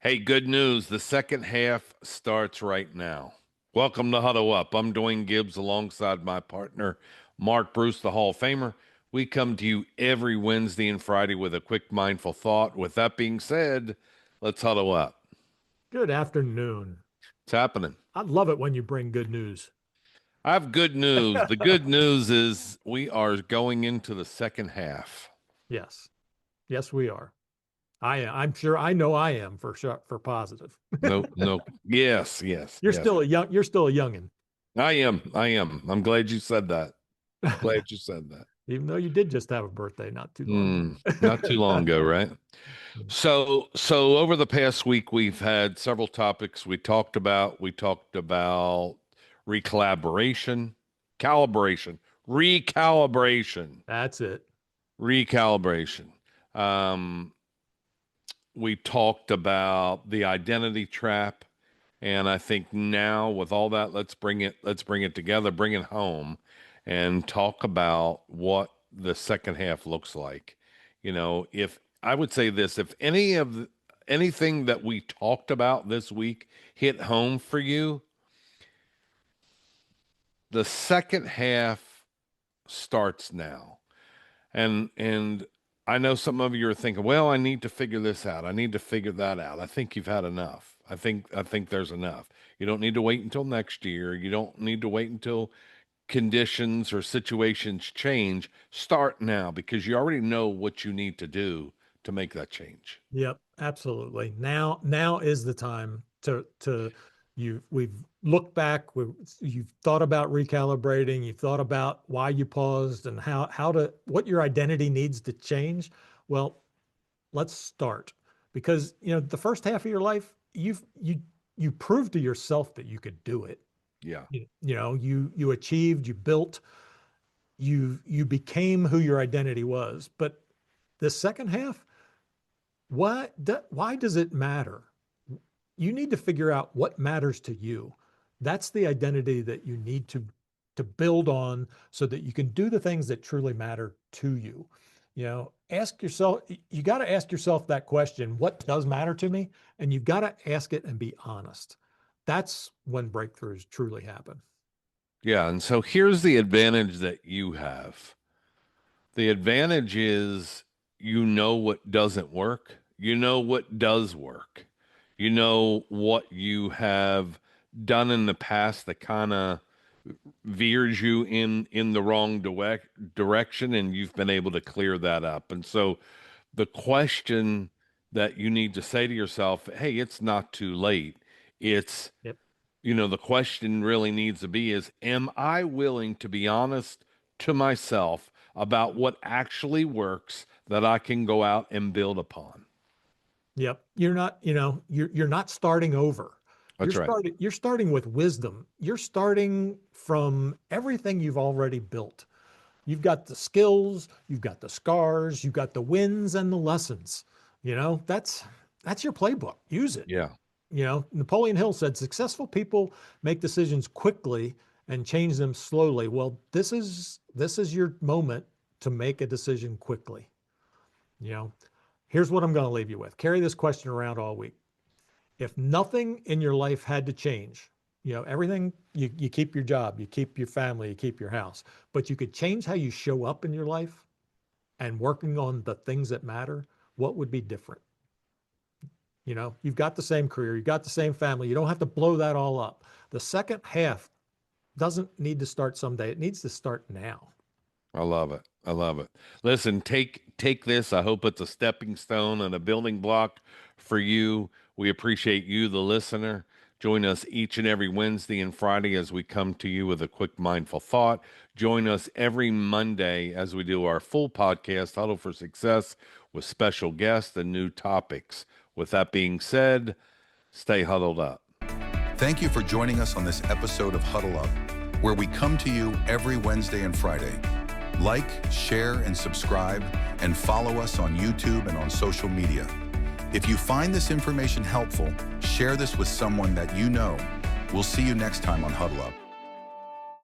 Hey, good news. The second half starts right now. Welcome to Huddle Up. I'm Duane Gibbs alongside my partner, Mark Bruce, the Hall of Famer. We come to you every Wednesday and Friday with a quick mindful thought. With that being said, let's huddle up. Good afternoon. It's happening. I love it when you bring good news. I have good news. The good news is we are going into the second half. Yes. Yes, we are. I'm sure I know I am for sure, for positive. No, no. Yes, yes, You're yes. still a youngin. I am. I am. I'm glad you said that. Glad you said that. Even though you did just have a birthday not too long Not too long ago. ago, right? So over the past week, we've had several topics we talked about recalibration, recalibration, That's it. recalibration. Um, we talked about the identity trap, and I think now with all that, let's bring it together, bring it home, and talk about what the second half looks like. If I would say this, if anything that we talked about this week hit home for you, the second half starts now. And I know some of you are thinking, well, I need to figure this out. I need to figure that out. I think you've had enough. I think there's enough. You don't need to wait until next year. You don't need to wait until conditions or situations change. Start now because you already know what you need to do to make that change. Yep, absolutely. Now is the time to we've looked back, you've thought about recalibrating, you've thought about why you paused and what your identity needs to change. Well, let's start because the first half of your life, you proved to yourself that you could do it. Yeah. You achieved, you built, you became who your identity was. But the second half, why does it matter? You need to figure out what matters to you. That's the identity that you need to build on so that you can do the things that truly matter to you. Ask yourself, you got to ask yourself that question, what does matter to me? And you've got to ask it and be honest. That's when breakthroughs truly happen. Yeah. And so here's the advantage that you have. The advantage is you know what doesn't work. You know what does work. You know what you have done in the past that kind of veers you in the wrong direction, and you've been able to clear that up. And so the question that you need to say to yourself, hey, it's not too late. It's, Yep. the question really needs to be is, am I willing to be honest to myself about what actually works that I can go out and build upon? Yep. You're not starting over. That's right. You're starting with wisdom. You're starting from everything you've already built. You've got the skills, you've got the scars, you've got the wins and the lessons. That's your playbook. Use it. Yeah. Napoleon Hill said successful people make decisions quickly and change them slowly. Well, this is your moment to make a decision quickly. Here's what I'm going to leave you with. Carry this question around all week. If nothing in your life had to change, everything, you keep your job, you keep your family, you keep your house, but you could change how you show up in your life and working on the things that matter, what would be different? You've got the same career, you've got the same family. You don't have to blow that all up. The second half doesn't need to start someday. It needs to start now. I love it. I love it. Listen, take this. I hope it's a stepping stone and a building block for you. We appreciate you, the listener. Join us each and every Wednesday and Friday as we come to you with a quick mindful thought. Join us every Monday as we do our full podcast, Huddle for Success, with special guests and new topics. With that being said, stay huddled up. Thank you for joining us on this episode of Huddle Up, where we come to you every Wednesday and Friday. Like, share, and subscribe, and follow us on YouTube and on social media. If you find this information helpful, share this with someone that you know. We'll see you next time on Huddle Up.